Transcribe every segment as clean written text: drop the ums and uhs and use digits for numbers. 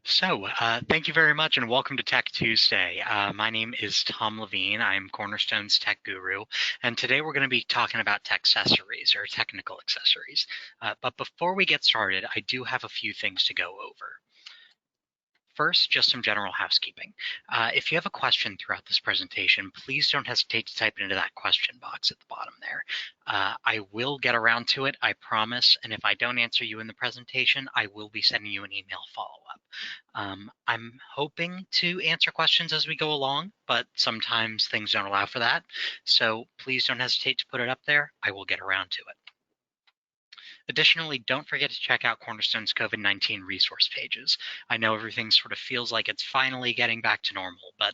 Thank you very much and welcome to Tech Tuesday. My name is Tom Levine. I'm Cornerstone's tech guru, and today we're going to be talking about Techcessories or technical accessories. But before we get started, I do have a few things to go over. First, just some general housekeeping. If you have a question throughout this presentation, please don't hesitate to type it into that question box at the bottom there. I will get around to it, I promise, and if I don't answer you in the presentation, I will be sending you an email follow-up. I'm hoping to answer questions as we go along, but sometimes things don't allow for that, so please don't hesitate to put it up there. I will get around to it. Additionally, don't forget to check out Cornerstone's COVID-19 resource pages. I know everything sort of feels like it's finally getting back to normal, but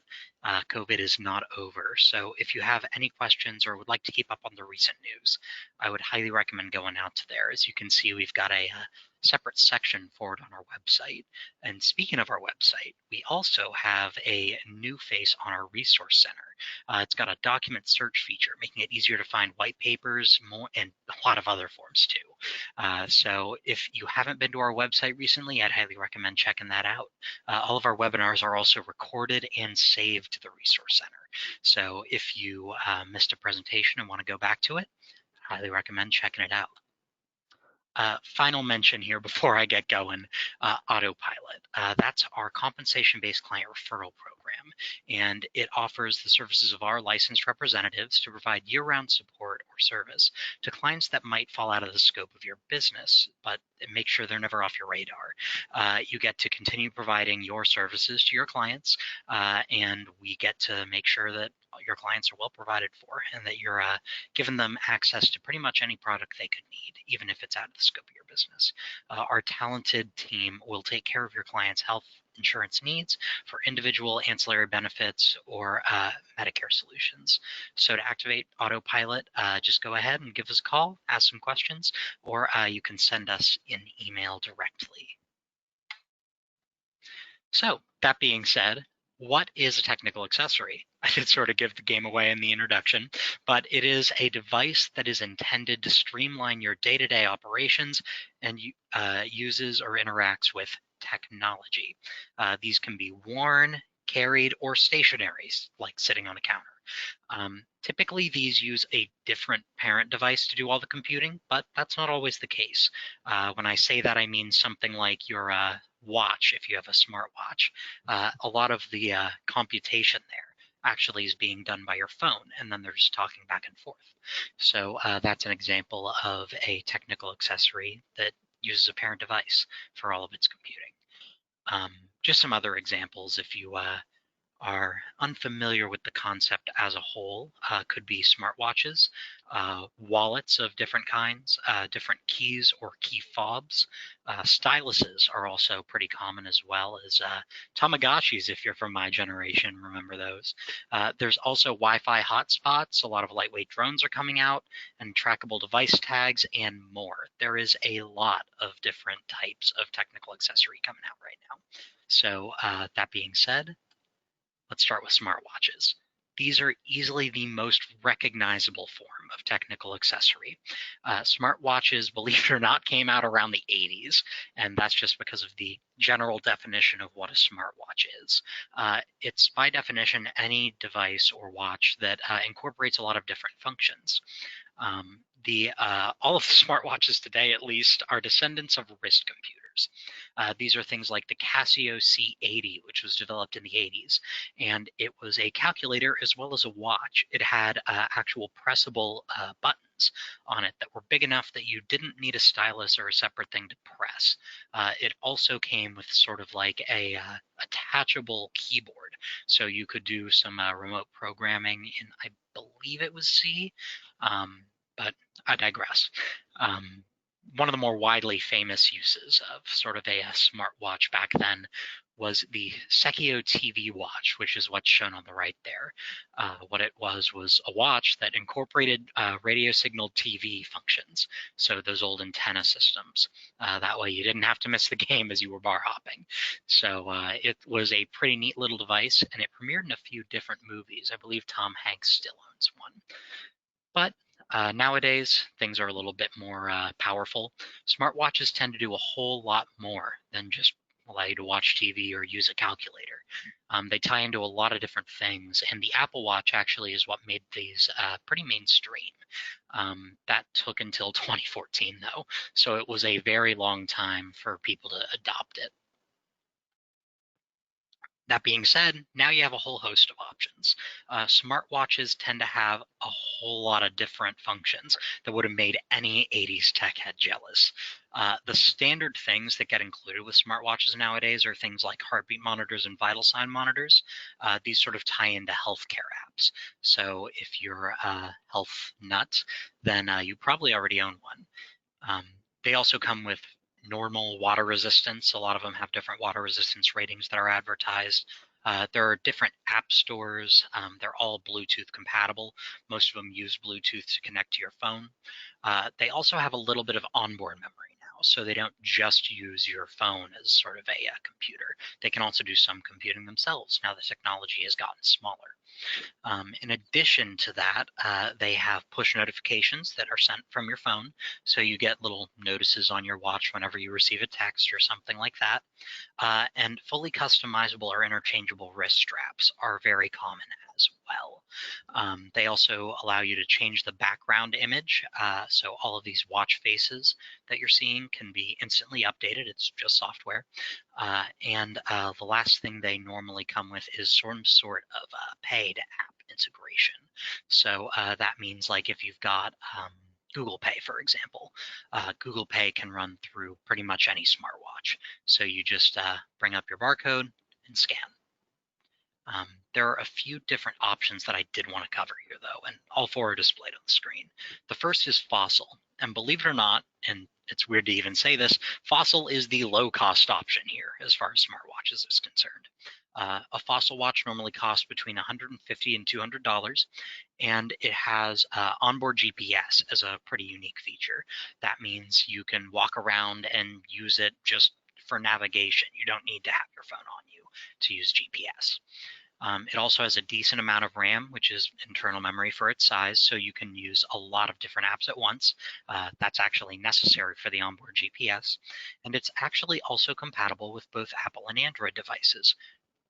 COVID is not over. So if you have any questions or would like to keep up on the recent news, I would highly recommend going out to there. As you can see, we've got a separate section for it on our website. And speaking of our website, we also have a new face on our resource center. It's got a document search feature, making it easier to find white papers, more, and a lot of other forms too. So if you haven't been to our website recently, I'd highly recommend checking that out. All of our webinars are also recorded and saved to the Resource Center. So if you missed a presentation and want to go back to it, I highly recommend checking it out. Final mention here before I get going, Autopilot. That's our compensation-based client referral program, and it offers the services of our licensed representatives to provide year-round support or service to clients that might fall out of the scope of your business, but make sure they're never off your radar. You get to continue providing your services to your clients, and we get to make sure that your clients are well provided for and that you're giving them access to pretty much any product they could need, even if it's out of the scope of your business. Our talented team will take care of your clients' health insurance needs for individual ancillary benefits or Medicare solutions. So to activate Autopilot, just go ahead and give us a call, ask some questions, or you can send us an email directly. So that being said, what is a technical accessory? I did sort of give the game away in the introduction, but it is a device that is intended to streamline your day-to-day operations and uses or interacts with technology. These can be worn, carried, or stationary, like sitting on a counter. Typically, these use a different parent device to do all the computing, but that's not always the case. When I say that, I mean something like your watch, if you have a smartwatch. A lot of the computation there actually is being done by your phone, and then they're just talking back and forth. So that's an example of a technical accessory that uses a parent device for all of its computing. Just some other examples, if you are unfamiliar with the concept as a whole, could be smartwatches, wallets of different kinds, different keys or key fobs. Styluses are also pretty common, as well as Tamagotchis, if you're from my generation, remember those. There's also Wi-Fi hotspots. A lot of lightweight drones are coming out, and trackable device tags, and more. There is a lot of different types of technical accessory coming out right now. So that being said, let's start with smartwatches. These are easily the most recognizable form of technical accessory. Smartwatches, believe it or not, came out around the 80s, and that's just because of the general definition of what a smartwatch is. It's, by definition, any device or watch that incorporates a lot of different functions. All of the smartwatches today, at least, are descendants of wrist computers. These are things like the Casio C80, which was developed in the 80s, and it was a calculator as well as a watch. It had actual pressable buttons on it that were big enough that you didn't need a stylus or a separate thing to press. It also came with sort of like a attachable keyboard, so you could do some remote programming in, I believe it was C, but I digress. One of the more widely famous uses of sort of a smartwatch back then was the Secchio TV watch, which is what's shown on the right there. What it was a watch that incorporated radio signal TV functions, so those old antenna systems. That way you didn't have to miss the game as you were bar hopping. So it was a pretty neat little device, and it premiered in a few different movies. I believe Tom Hanks still owns one. But nowadays, things are a little bit more powerful. Smartwatches tend to do a whole lot more than just allow you to watch TV or use a calculator. They tie into a lot of different things, and the Apple Watch actually is what made these pretty mainstream. That took until 2014 though, so it was a very long time for people to adopt it. That being said, now you have a whole host of options. Smartwatches tend to have a whole lot of different functions that would have made any 80s tech head jealous. The standard things that get included with smartwatches nowadays are things like heartbeat monitors and vital sign monitors. These sort of tie into healthcare apps. So if you're a health nut, then you probably already own one. They also come with normal water resistance. A lot of them have different water resistance ratings that are advertised. There are different app stores. They're all Bluetooth compatible. Most of them use Bluetooth to connect to your phone. They also have a little bit of onboard memory now, so they don't just use your phone as sort of a computer. They can also do some computing themselves now the technology has gotten smaller. In addition to that, they have push notifications that are sent from your phone. So you get little notices on your watch whenever you receive a text or something like that. And fully customizable or interchangeable wrist straps are very common as well. They also allow you to change the background image. So all of these watch faces that you're seeing can be instantly updated. It's just software. And the last thing they normally come with is some sort of paid app integration. So that means like if you've got Google Pay, for example, Google Pay can run through pretty much any smartwatch. So you just bring up your barcode and scan. There are a few different options that I did want to cover here, though, and all four are displayed on the screen. The first is Fossil, and believe it or not, and it's weird to even say this, Fossil is the low-cost option here as far as smartwatches is concerned. A Fossil watch normally costs between $150 and $200, and it has onboard GPS as a pretty unique feature. That means you can walk around and use it just for navigation. You don't need to have your phone on you to use GPS. It also has a decent amount of RAM, which is internal memory for its size, so you can use a lot of different apps at once. That's actually necessary for the onboard GPS. And it's actually also compatible with both Apple and Android devices,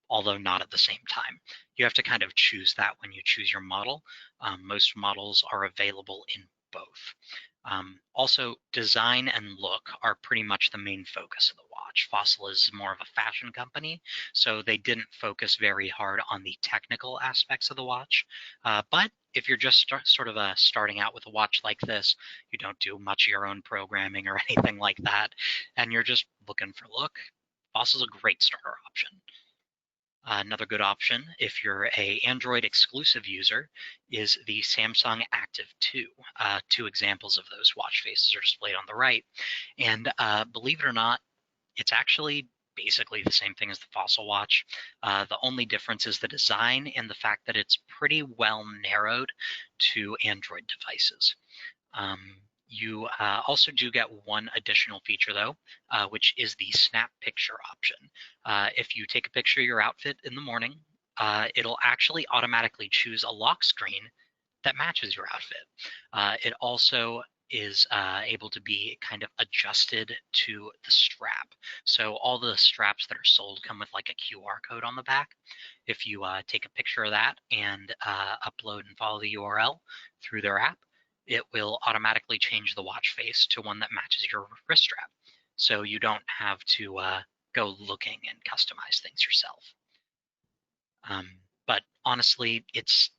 although not at the same time. You have to kind of choose that when you choose your model. Most models are available in both. Also, design and look are pretty much the main focus of the watch. Fossil is more of a fashion company, so they didn't focus very hard on the technical aspects of the watch. But if you're just starting out with a watch like this, you don't do much of your own programming or anything like that, and you're just looking for look, Fossil's a great starter option. Another good option, if you're a Android exclusive user, is the Samsung Active 2. Two examples of those watch faces are displayed on the right. And believe it or not, it's actually basically the same thing as the Fossil watch. The only difference is the design and the fact that it's pretty well narrowed to Android devices. You also do get one additional feature, though, which is the snap picture option. If you take a picture of your outfit in the morning, it'll actually automatically choose a lock screen that matches your outfit. It also is able to be kind of adjusted to the strap. So all the straps that are sold come with like a QR code on the back. If you take a picture of that and upload and follow the URL through their app, it will automatically change the watch face to one that matches your wrist strap. So you don't have to go looking and customize things yourself. But honestly, it's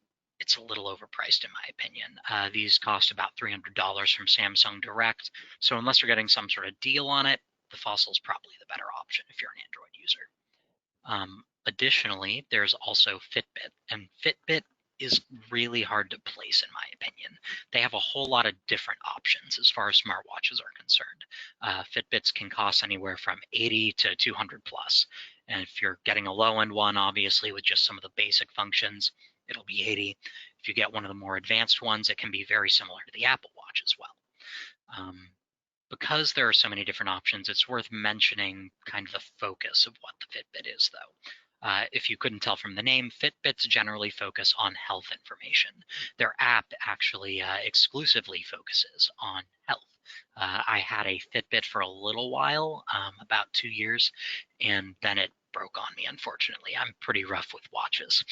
a little overpriced in my opinion. These cost about $300 from Samsung Direct. So unless you're getting some sort of deal on it, the Fossil is probably the better option if you're an Android user. Additionally, there's also Fitbit, and Fitbit is really hard to place in my opinion. They have a whole lot of different options as far as smartwatches are concerned. Fitbits can cost anywhere from 80 to 200 plus. And if you're getting a low-end one, obviously with just some of the basic functions, it'll be 80. If you get one of the more advanced ones, it can be very similar to the Apple Watch as well. Because there are so many different options, it's worth mentioning kind of the focus of what the Fitbit is, though. If you couldn't tell from the name, Fitbits generally focus on health information. Their app actually exclusively focuses on health. I had a Fitbit for a little while, about 2 years, and then it broke on me, unfortunately. I'm pretty rough with watches.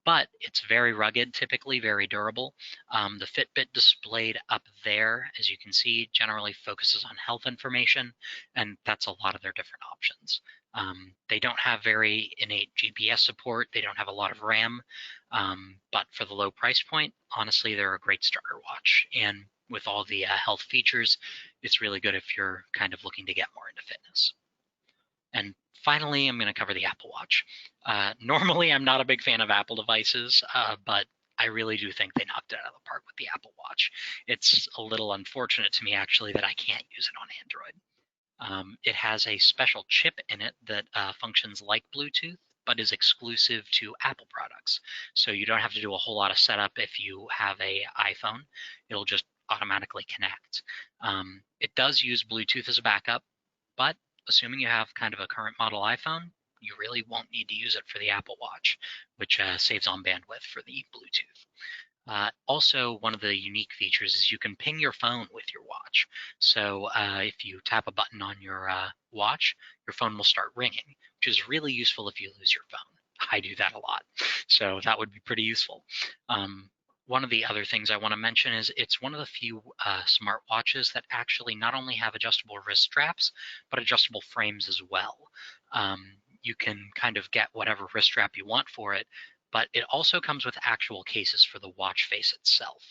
But it's very rugged, typically very durable. The Fitbit displayed up there, as you can see, generally focuses on health information, and that's a lot of their different options. They don't have very innate GPS support. They don't have a lot of RAM, but for the low price point, honestly, they're a great starter watch. And with all the health features, it's really good if you're kind of looking to get more into fitness. And finally, I'm going to cover the Apple Watch. Normally, I'm not a big fan of Apple devices, but I really do think they knocked it out of the park with the Apple Watch. It's a little unfortunate to me, actually, that I can't use it on Android. It has a special chip in it that functions like Bluetooth, but is exclusive to Apple products. So you don't have to do a whole lot of setup if you have an iPhone. It'll just automatically connect. It does use Bluetooth as a backup, but assuming you have kind of a current model iPhone, you really won't need to use it for the Apple Watch, which saves on bandwidth for the Bluetooth. Also, one of the unique features is you can ping your phone with your watch. So if you tap a button on your watch, your phone will start ringing, which is really useful if you lose your phone. I do that a lot, so that would be pretty useful. One of the other things I want to mention is it's one of the few smartwatches that actually not only have adjustable wrist straps, but adjustable frames as well. You can kind of get whatever wrist strap you want for it, but it also comes with actual cases for the watch face itself,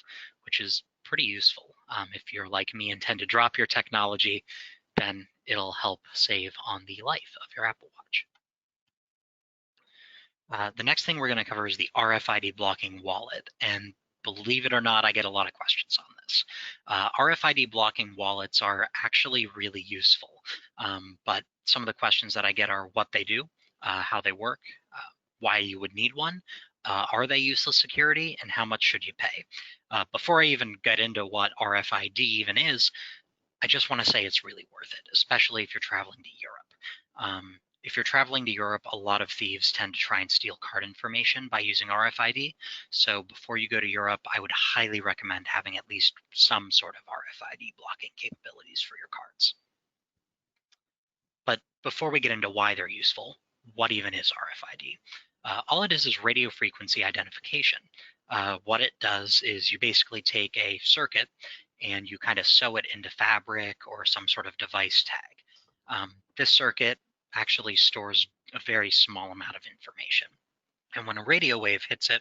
which is pretty useful. If you're like me and tend to drop your technology, then it'll help save on the life of your Apple Watch. The next thing we're going to cover is the RFID blocking wallet, and believe it or not, I get a lot of questions on this. RFID blocking wallets are actually really useful, but some of the questions that I get are what they do, how they work, why you would need one, are they useless security, and how much should you pay? Before I even get into what RFID even is, I just want to say it's really worth it, especially if you're traveling to Europe. If you're traveling to Europe, a lot of thieves tend to try and steal card information by using RFID. So before you go to Europe, I would highly recommend having at least some sort of RFID blocking capabilities for your cards. But before we get into why they're useful, what even is RFID? All it is radio frequency identification. What it does is you basically take a circuit and you kind of sew it into fabric or some sort of device tag. This circuit actually stores a very small amount of information. And when a radio wave hits it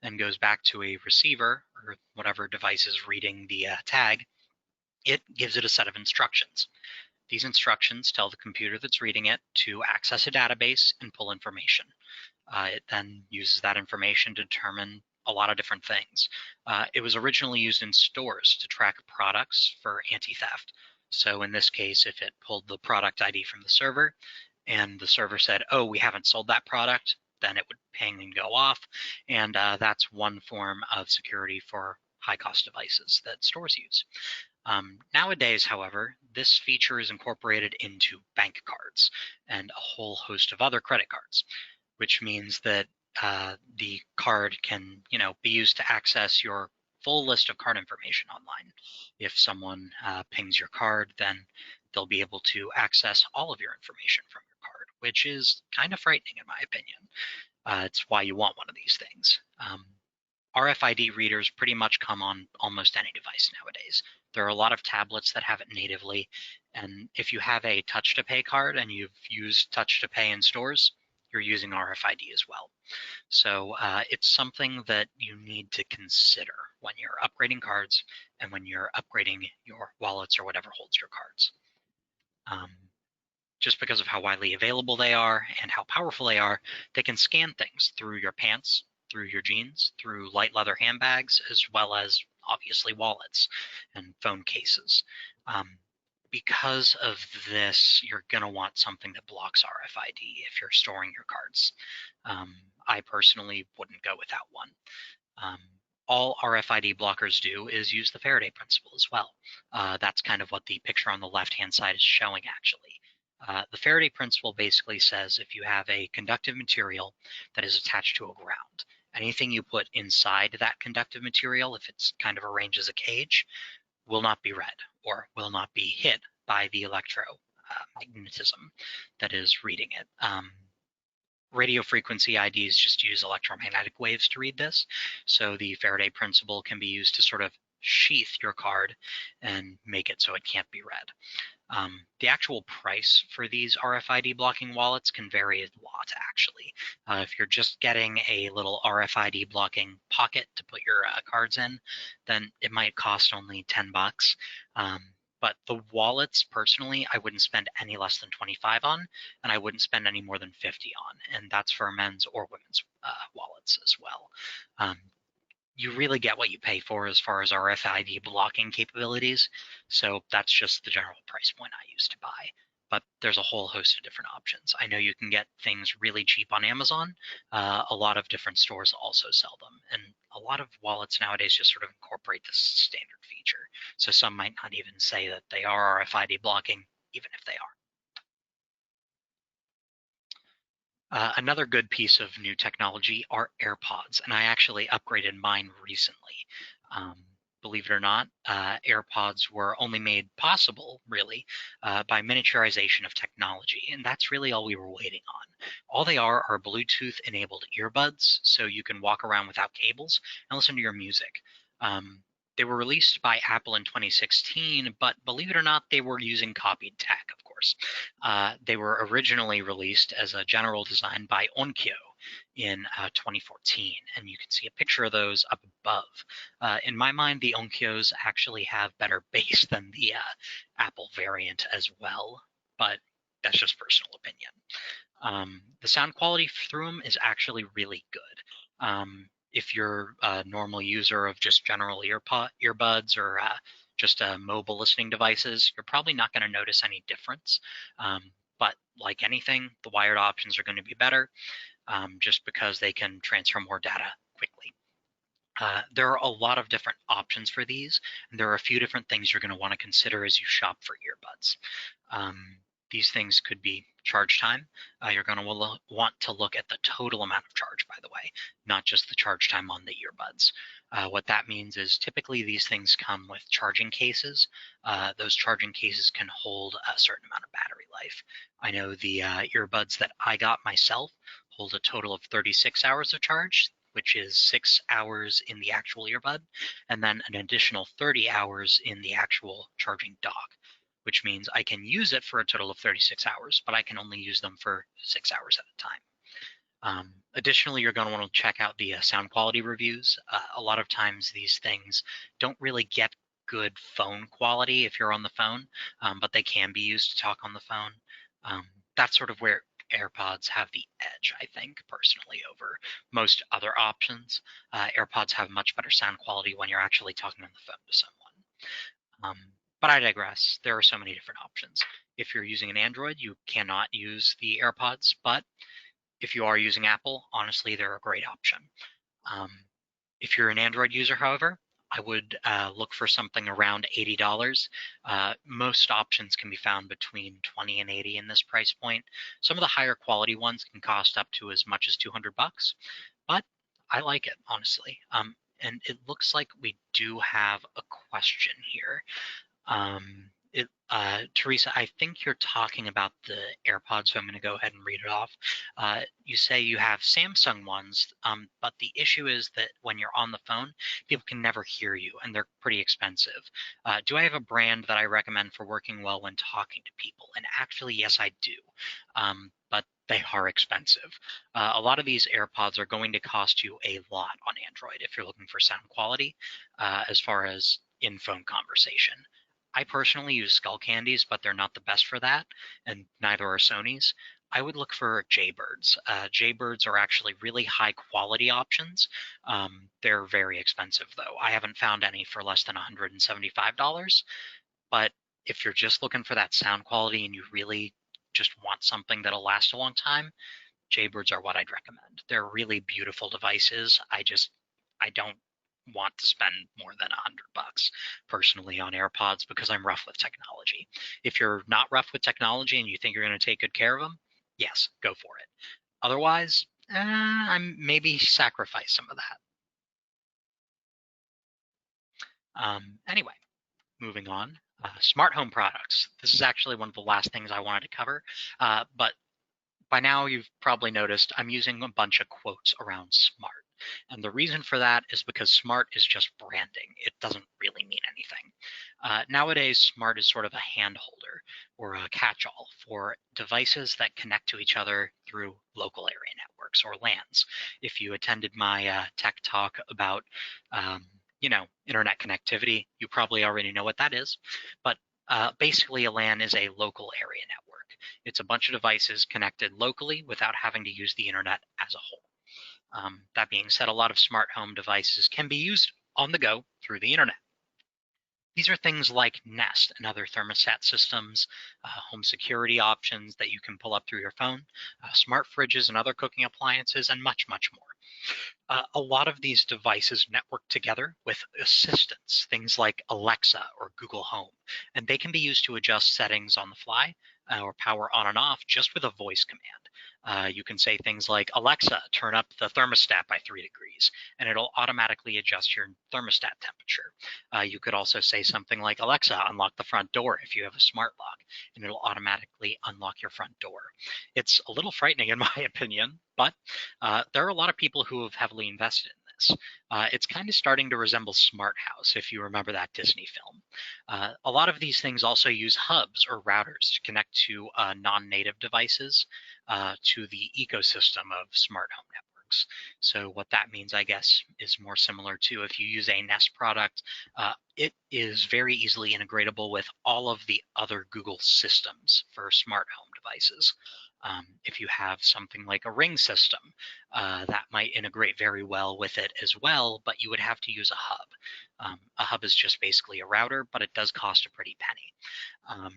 and goes back to a receiver or whatever device is reading the tag, it gives it a set of instructions. These instructions tell the computer that's reading it to access a database and pull information. It then uses that information to determine a lot of different things. It was originally used in stores to track products for anti-theft. So in this case, if it pulled the product ID from the server and the server said, oh, we haven't sold that product, then it would ping and go off. And that's one form of security for high-cost devices that stores use. Nowadays, however, this feature is incorporated into bank cards and a whole host of other credit cards, which means that the card can, be used to access your full list of card information online. If someone pings your card, then they'll be able to access all of your information from your card, which is kind of frightening in my opinion. It's why you want one of these things. RFID readers pretty much come on almost any device nowadays. There are a lot of tablets that have it natively, and if you have a touch to pay card and you've used touch to pay in stores, you're using RFID as well. So it's something that you need to consider when you're upgrading cards and when you're upgrading your wallets or whatever holds your cards. Just because of how widely available they are and how powerful they are, they can scan things through your pants, through your jeans, through light leather handbags, as well as obviously wallets and phone cases. Because of this, you're going to want something that blocks RFID if you're storing your cards. I personally wouldn't go without one. All RFID blockers do is use the Faraday principle as well. That's kind of what the picture on the left-hand side is showing, actually. The Faraday principle basically says if you have a conductive material that is attached to a ground, anything you put inside that conductive material, if it's kind of arranged as a cage, will not be read. or will not be hit by the electromagnetism that is reading it. Radio frequency IDs just use electromagnetic waves to read this. So the Faraday principle can be used to sort of sheath your card and make it so it can't be read. The actual price for these RFID blocking wallets can vary a lot, actually. If you're just getting a little RFID blocking pocket to put your cards in, then it might cost only 10 bucks. But the wallets, personally, I wouldn't spend any less than 25 on, and I wouldn't spend any more than 50 on, and that's for men's or women's wallets as well. You really get what you pay for as far as RFID blocking capabilities. So that's just the general price point I use to buy. But there's a whole host of different options. I know you can get things really cheap on Amazon. A lot of different stores also sell them. And a lot of wallets nowadays just sort of incorporate this standard feature. So some might not even say that they are RFID blocking, even if they are. Another good piece of new technology are AirPods, and I actually upgraded mine recently. Believe it or not, AirPods were only made possible, really, by miniaturization of technology, and that's really all we were waiting on. All they are Bluetooth-enabled earbuds, so you can walk around without cables and listen to your music. They were released by Apple in 2016, but believe it or not, they were using copied tech, of course. They were originally released as a general design by Onkyo in 2014, and you can see a picture of those up above. In my mind, the Onkyos actually have better bass than the Apple variant as well, but that's just personal opinion. The sound quality through them is actually really good. If you're a normal user of just general earbuds or just mobile listening devices, you're probably not going to notice any difference. But like anything, the wired options are going to be better just because they can transfer more data quickly. There are a lot of different options for these, and there are a few different things you're going to want to consider as you shop for earbuds. These things could be charge time. You're going to want to look at the total amount of charge, by the way, not just the charge time on the earbuds. What that means is typically these things come with charging cases. Those charging cases can hold a certain amount of battery life. I know the earbuds that I got myself hold a total of 36 hours of charge, which is 6 hours in the actual earbud, and then an additional 30 hours in the actual charging dock, which means I can use it for a total of 36 hours, but I can only use them for 6 hours at a time. Additionally, you're going to want to check out the sound quality reviews. A lot of times these things don't really get good phone quality if you're on the phone, but they can be used to talk on the phone. That's sort of where AirPods have the edge, I think, personally, over most other options. AirPods have much better sound quality when you're actually talking on the phone to someone. But I digress. There are so many different options. If you're using an Android, you cannot use the AirPods, but if you are using Apple, honestly, they're a great option. If you're an Android user, however, I would look for something around $80. Most options can be found between $20 and $80 in this price point. Some of the higher quality ones can cost up to as much as 200 bucks, but I like it, honestly. And it looks like we do have a question here. Teresa, I think you're talking about the AirPods, so I'm going to go ahead and read it off. You say you have Samsung ones, but the issue is that when you're on the phone, people can never hear you, and they're pretty expensive. Do I have a brand that I recommend for working well when talking to people? And actually, yes, I do, but they are expensive. A lot of these AirPods are going to cost you a lot on Android if you're looking for sound quality, as far as in-phone conversation. I personally use Skull Candies, but they're not the best for that, and neither are Sony's. I would look for Jaybirds. Jaybirds are actually really high quality options. They're very expensive, though. I haven't found any for less than $175, but if you're just looking for that sound quality and you really just want something that'll last a long time, Jaybirds are what I'd recommend. They're really beautiful devices. I don't want to spend more than $100 personally on AirPods because I'm rough with technology. If you're not rough with technology and you think you're going to take good care of them, yes, go for it. Otherwise, I'm maybe sacrifice some of that. Anyway, moving on. Smart home products. This is actually one of the last things I wanted to cover, but by now you've probably noticed I'm using a bunch of quotes around smart. And the reason for that is because smart is just branding. It doesn't really mean anything. Nowadays, smart is sort of a hand holder or a catch-all for devices that connect to each other through local area networks or LANs. If you attended my tech talk about, um, internet connectivity, you probably already know what that is. But basically, a LAN is a local area network. It's a bunch of devices connected locally without having to use the internet as a whole. That being said, a lot of smart home devices can be used on the go through the internet. These are things like Nest and other thermostat systems, home security options that you can pull up through your phone, smart fridges and other cooking appliances, and much, much more. A lot of these devices network together with assistants, things like Alexa or Google Home, and they can be used to adjust settings on the fly or power on and off just with a voice command. You can say things like, Alexa, turn up the thermostat by 3 degrees, and it'll automatically adjust your thermostat temperature. You could also say something like, Alexa, unlock the front door if you have a smart lock, and it'll automatically unlock your front door. It's a little frightening in my opinion, but there are a lot of people who have heavily invested in this. It's kind of starting to resemble Smart House, if you remember that Disney film. A lot of these things also use hubs or routers to connect to non-native devices to the ecosystem of smart home networks. So what that means, I guess, is more similar to if you use a Nest product, it is very easily integratable with all of the other Google systems for smart home devices. If you have something like a Ring system, that might integrate very well with it as well, but you would have to use a hub. A hub is just basically a router, but it does cost a pretty penny.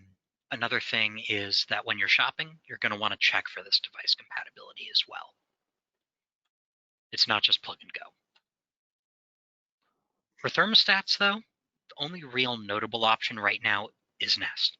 Another thing is that when you're shopping, you're going to want to check for this device compatibility as well. It's not just plug and go. For thermostats, though, the only real notable option right now is Nest.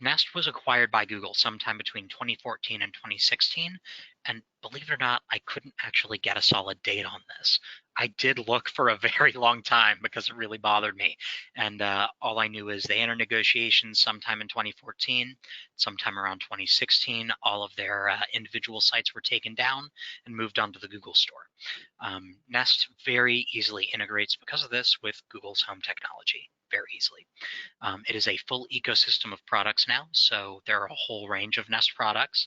Nest was acquired by Google sometime between 2014 and 2016, and believe it or not, I couldn't actually get a solid date on this. I did look for a very long time because it really bothered me, and all I knew is they entered negotiations sometime in 2014, sometime around 2016. All of their individual sites were taken down and moved onto the Google store. Nest very easily integrates because of this with Google's home technology, very easily. It is a full ecosystem of products now, so there are a whole range of Nest products.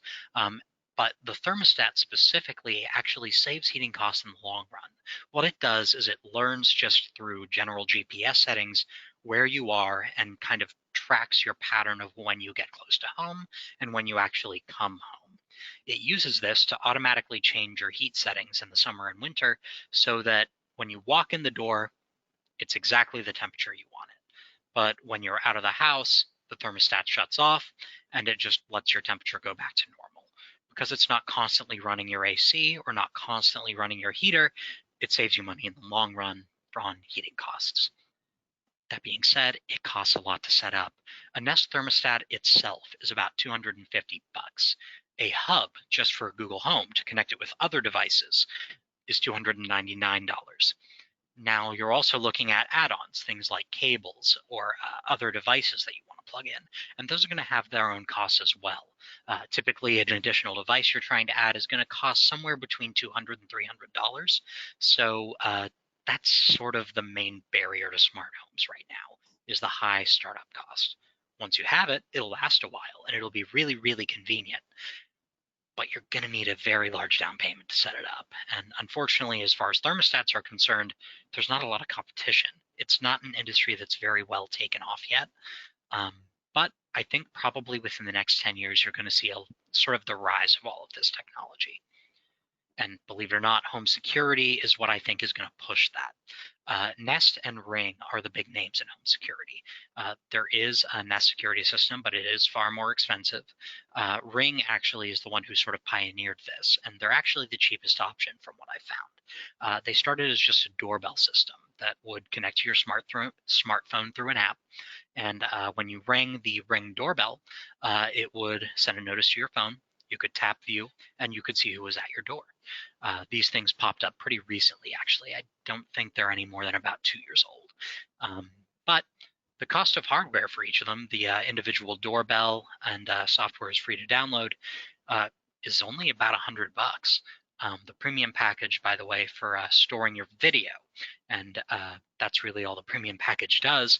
But the thermostat specifically actually saves heating costs in the long run. What it does is it learns just through general GPS settings where you are and kind of tracks your pattern of when you get close to home and when you actually come home. It uses this to automatically change your heat settings in the summer and winter so that when you walk in the door, it's exactly the temperature you want it. But when you're out of the house, the thermostat shuts off and it just lets your temperature go back to normal. Because it's not constantly running your AC or not constantly running your heater, it saves you money in the long run on heating costs. That being said, it costs a lot to set up. A Nest thermostat itself is about $250. A hub just for Google Home to connect it with other devices is $299. Now you're also looking at add-ons, things like cables or other devices that you want to plug in, and those are going to have their own costs as well. Typically, an additional device you're trying to add is going to cost somewhere between $200 and $300. So that's sort of the main barrier to smart homes right now, is the high startup cost. Once you have it, it'll last a while, and it'll be really, really convenient. But you're going to need a very large down payment to set it up. And unfortunately, as far as thermostats are concerned, there's not a lot of competition. It's not an industry that's very well taken off yet. But I think probably within the next 10 years, you're going to see a sort of the rise of all of this technology. And believe it or not, home security is what I think is going to push that. Nest and Ring are the big names in home security. There is a Nest security system, but it is far more expensive. Ring actually is the one who sort of pioneered this, and they're actually the cheapest option from what I found. They started as just a doorbell system that would connect to your smartphone through an app. And when you rang the Ring doorbell, it would send a notice to your phone. You could tap view, and you could see who was at your door. These things popped up pretty recently, actually. I don't think they're any more than about 2 years old. But The cost of hardware for each of them, the individual doorbell and software is free to download, uh, is only about $100. The premium package, by the way, for storing your video, and that's really all the premium package does,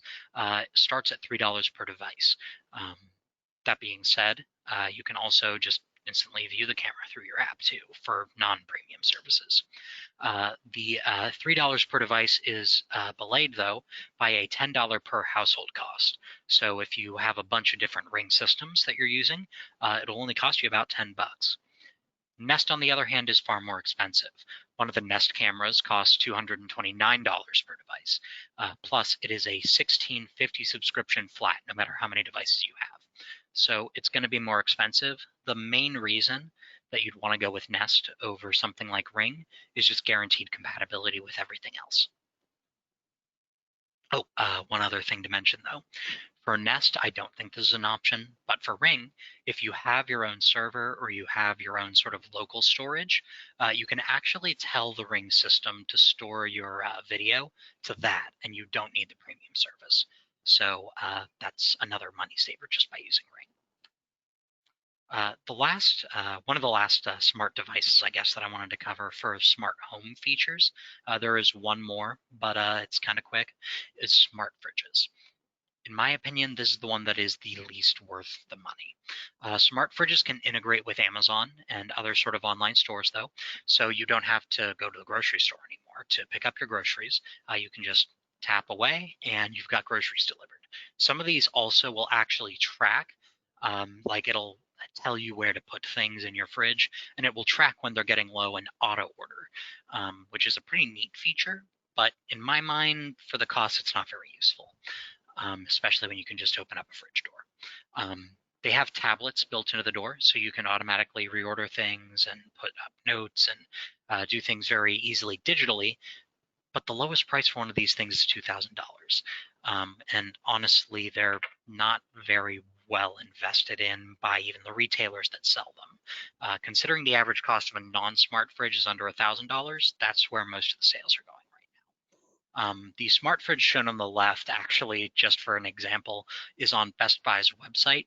starts at $3 per device. That being said, you can also just instantly view the camera through your app too for non-premium services. The $3 per device is belayed, though, by a $10 per household cost. So if you have a bunch of different Ring systems that you're using, it'll only cost you about $10. Nest, on the other hand, is far more expensive. One of the Nest cameras costs $229 per device. Plus, it is a $16.50 subscription flat, no matter how many devices you have. So it's going to be more expensive. The main reason that you'd want to go with Nest over something like Ring is just guaranteed compatibility with everything else. Oh, one other thing to mention, though. For Nest, I don't think this is an option, but for Ring, if you have your own server or you have your own sort of local storage, you can actually tell the Ring system to store your video to that, and you don't need the premium service. So that's another money saver just by using Ring. One of the last smart devices, I guess, that I wanted to cover for smart home features, there is one more, but it's kind of quick, is smart fridges. In my opinion, this is the one that is the least worth the money. Smart fridges can integrate with Amazon and other sort of online stores, though, so you don't have to go to the grocery store anymore to pick up your groceries. You can just tap away and you've got groceries delivered. Some of these also will actually track, like it'll tell you where to put things in your fridge, and it will track when they're getting low and auto order, which is a pretty neat feature. But in my mind, for the cost, it's not very useful. Especially when you can just open up a fridge door. They have tablets built into the door, so you can automatically reorder things and put up notes and do things very easily digitally. But the lowest price for one of these things is $2,000. And honestly, they're not very well invested in by even the retailers that sell them. Considering the average cost of a non-smart fridge is under $1,000, that's where most of the sales are going. The smart fridge shown on the left, actually, just for an example, is on Best Buy's website.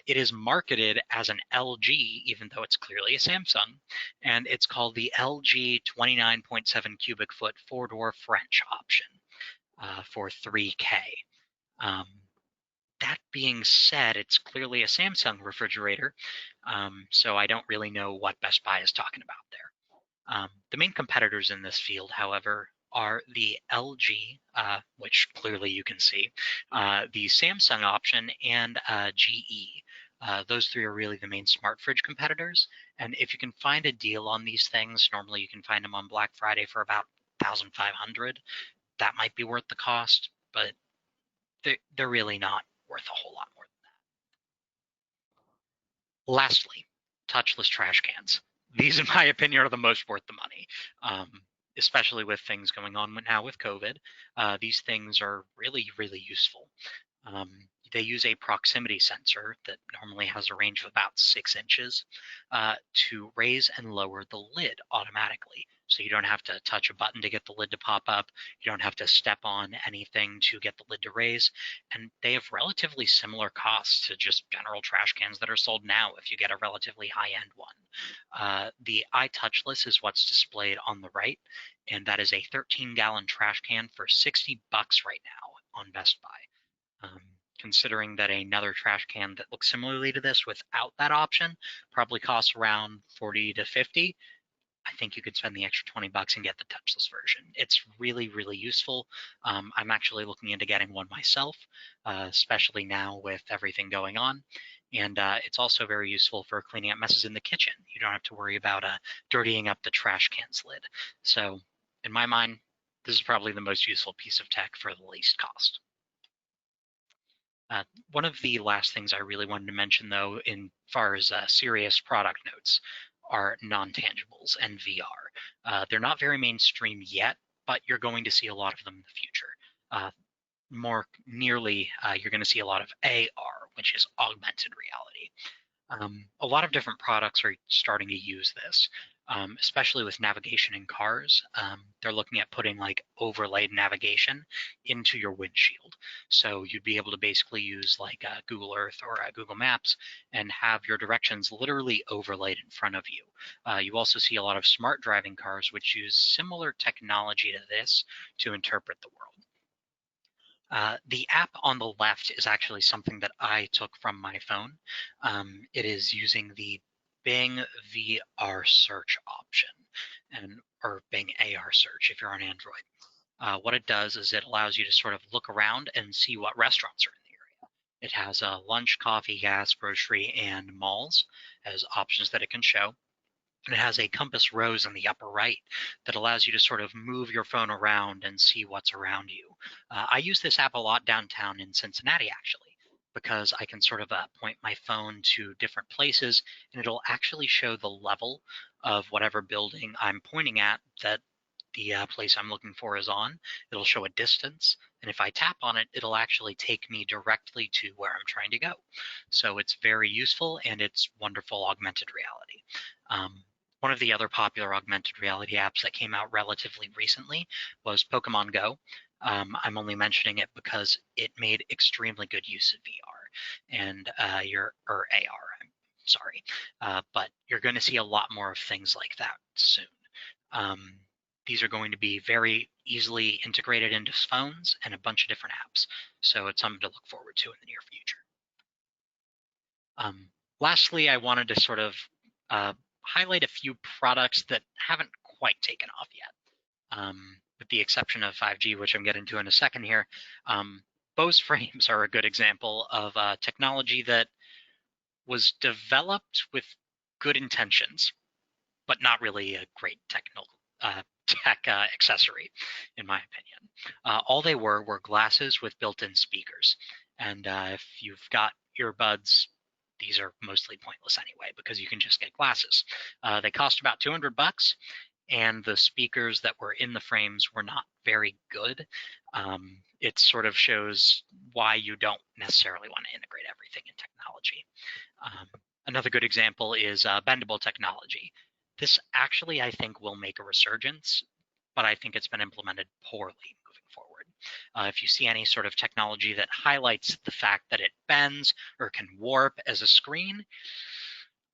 It is marketed as an LG, even though it's clearly a Samsung, and it's called the LG 29.7 cubic foot four-door French option for $3K. That being said, it's clearly a Samsung refrigerator, so I don't really know what Best Buy is talking about there. The main competitors in this field, however, are the LG, which clearly you can see, the Samsung option, and GE. Those three are really the main smart fridge competitors. And if you can find a deal on these things, normally you can find them on Black Friday for about $1,500. That might be worth the cost, but they're really not worth a whole lot more than that. Lastly, touchless trash cans. These, in my opinion, are the most worth the money. Especially with things going on now with COVID, these things are really, really useful. They use a proximity sensor that normally has a range of about 6 inches to raise and lower the lid automatically. So you don't have to touch a button to get the lid to pop up. You don't have to step on anything to get the lid to raise. And they have relatively similar costs to just general trash cans that are sold now if you get a relatively high-end one. The iTouchless is what's displayed on the right, and that is a 13-gallon trash can for $60 right now on Best Buy. Considering that another trash can that looks similarly to this without that option probably costs around 40 to 50, I think you could spend the extra $20 and get the touchless version. It's really, really useful. I'm actually looking into getting one myself, especially now with everything going on. And it's also very useful for cleaning up messes in the kitchen. You don't have to worry about dirtying up the trash can's lid. So in my mind, this is probably the most useful piece of tech for the least cost. One of the last things I really wanted to mention, though, in far as serious product notes, are non-tangibles and VR. They're not very mainstream yet, but you're going to see a lot of them in the future. More nearly, you're going to see a lot of AR, which is augmented reality. A lot of different products are starting to use this. especially with navigation in cars. They're looking at putting like overlaid navigation into your windshield. So you'd be able to basically use like Google Earth or Google Maps and have your directions literally overlaid in front of you. You also see a lot of smart driving cars which use similar technology to this to interpret the world. The app on the left is actually something that I took from my phone. It is using the Bing VR search option, or Bing AR search if you're on Android. What it does is it allows you to sort of look around and see what restaurants are in the area. It has lunch, coffee, gas, grocery, and malls as options that it can show. And it has a compass rose in the upper right that allows you to sort of move your phone around and see what's around you. I use this app a lot downtown in Cincinnati, actually, because I can sort of point my phone to different places, and it'll actually show the level of whatever building I'm pointing at that the place I'm looking for is on. It'll show a distance, and if I tap on it, it'll actually take me directly to where I'm trying to go. So it's very useful, and it's wonderful augmented reality. One of the other popular augmented reality apps that came out relatively recently was Pokemon Go. I'm only mentioning it because it made extremely good use of VR and or AR. I'm sorry, but you're going to see a lot more of things like that soon. These are going to be very easily integrated into phones and a bunch of different apps, so it's something to look forward to in the near future. Lastly, I wanted to sort of highlight a few products that haven't quite taken off yet, with the exception of 5G, which I'm getting to in a second here. Bose frames are a good example of technology that was developed with good intentions, but not really a great tech accessory, in my opinion. All they were glasses with built-in speakers. And if you've got earbuds, these are mostly pointless anyway because you can just get glasses. They cost about $200, and the speakers that were in the frames were not very good. It sort of shows why you don't necessarily want to integrate everything in technology. Another good example is bendable technology. This actually, I think, will make a resurgence, but I think it's been implemented poorly moving forward. If you see any sort of technology that highlights the fact that it bends or can warp as a screen,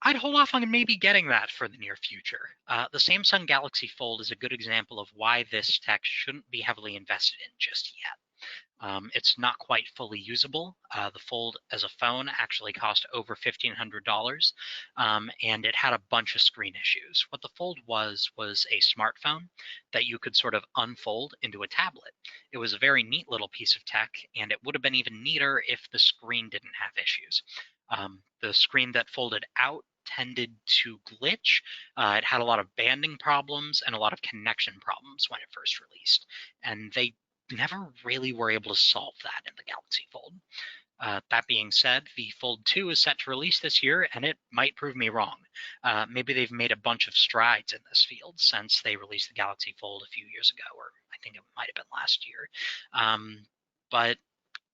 I'd hold off on maybe getting that for the near future. The Samsung Galaxy Fold is a good example of why this tech shouldn't be heavily invested in just yet. It's not quite fully usable. The Fold as a phone actually cost over $1,500, and it had a bunch of screen issues. What the Fold was a smartphone that you could sort of unfold into a tablet. It was a very neat little piece of tech, and it would have been even neater if the screen didn't have issues. The screen that folded out tended to glitch. It had a lot of banding problems and a lot of connection problems when it first released, and they never really were able to solve that in the Galaxy Fold. That being said, the Fold 2 is set to release this year, and it might prove me wrong. Maybe they've made a bunch of strides in this field since they released the Galaxy Fold a few years ago, or I think it might have been last year. But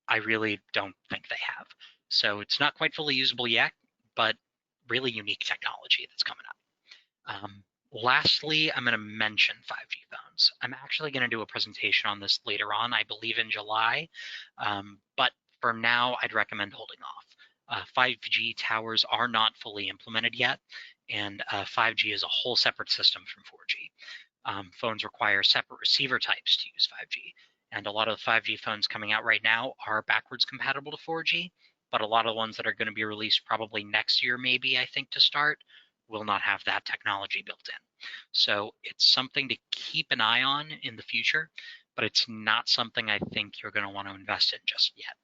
I really don't think they have. So it's not quite fully usable yet, but really unique technology that's coming up. Lastly, I'm going to mention 5G phones. I'm actually going to do a presentation on this later on, I believe in July, but for now, I'd recommend holding off. 5G towers are not fully implemented yet, and 5G is a whole separate system from 4G. Phones require separate receiver types to use 5G, and a lot of the 5G phones coming out right now are backwards compatible to 4G, but a lot of the ones that are going to be released probably next year, maybe, I think, to start, will not have that technology built in. So it's something to keep an eye on in the future, but it's not something I think you're going to want to invest in just yet.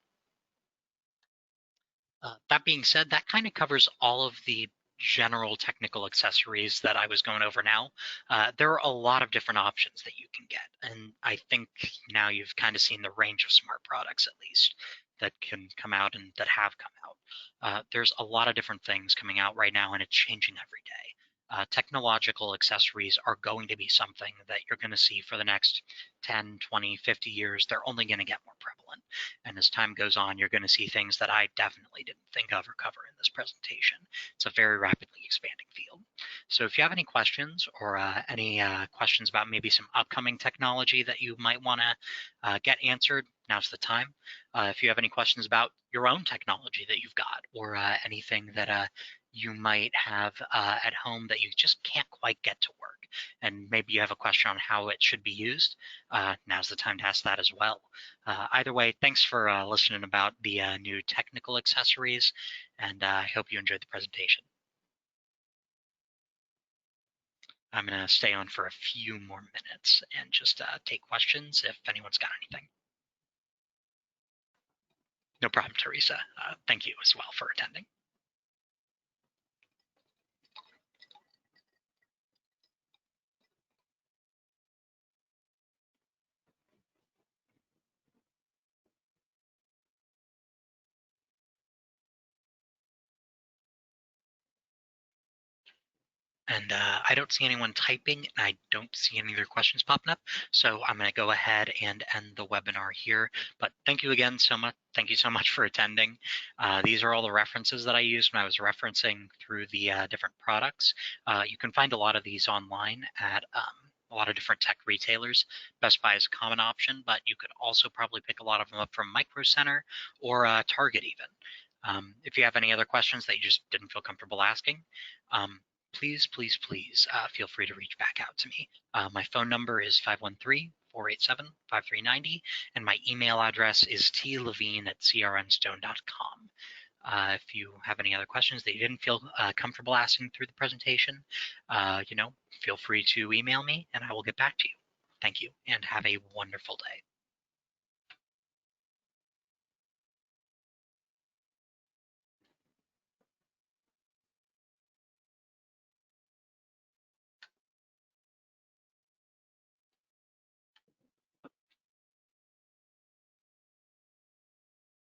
That being said, that kind of covers all of the general technical accessories that I was going over now. There are a lot of different options that you can get, and I think now you've kind of seen the range of smart products, at least, that can come out and that have come out. There's a lot of different things coming out right now, and it's changing every day. Technological accessories are going to be something that you're going to see for the next 10, 20, 50 years. They're only going to get more prevalent. And as time goes on, you're going to see things that I definitely didn't think of or cover in this presentation. It's a very rapidly expanding field. So if you have any questions or any questions about maybe some upcoming technology that you might want to get answered, now's the time. If you have any questions about your own technology that you've got or anything that you might have at home that you just can't quite get to work, and maybe you have a question on how it should be used, now's the time to ask that as well. Either way, thanks for listening about the new technical accessories, and I hope you enjoyed the presentation. I'm going to stay on for a few more minutes and just take questions if anyone's got anything. No problem, Teresa. Thank you as well for attending. And I don't see anyone typing, and I don't see any other questions popping up. So I'm going to go ahead and end the webinar here. But thank you again so much. Thank you so much for attending. These are all the references that I used when I was referencing through the different products. You can find a lot of these online at a lot of different tech retailers. Best Buy is a common option, but you could also probably pick a lot of them up from Micro Center or Target even. If you have any other questions that you just didn't feel comfortable asking, please feel free to reach back out to me. My phone number is 513-487-5390, and my email address is tlevine@crnstone.com. If you have any other questions that you didn't feel comfortable asking through the presentation, feel free to email me and I will get back to you. Thank you and have a wonderful day.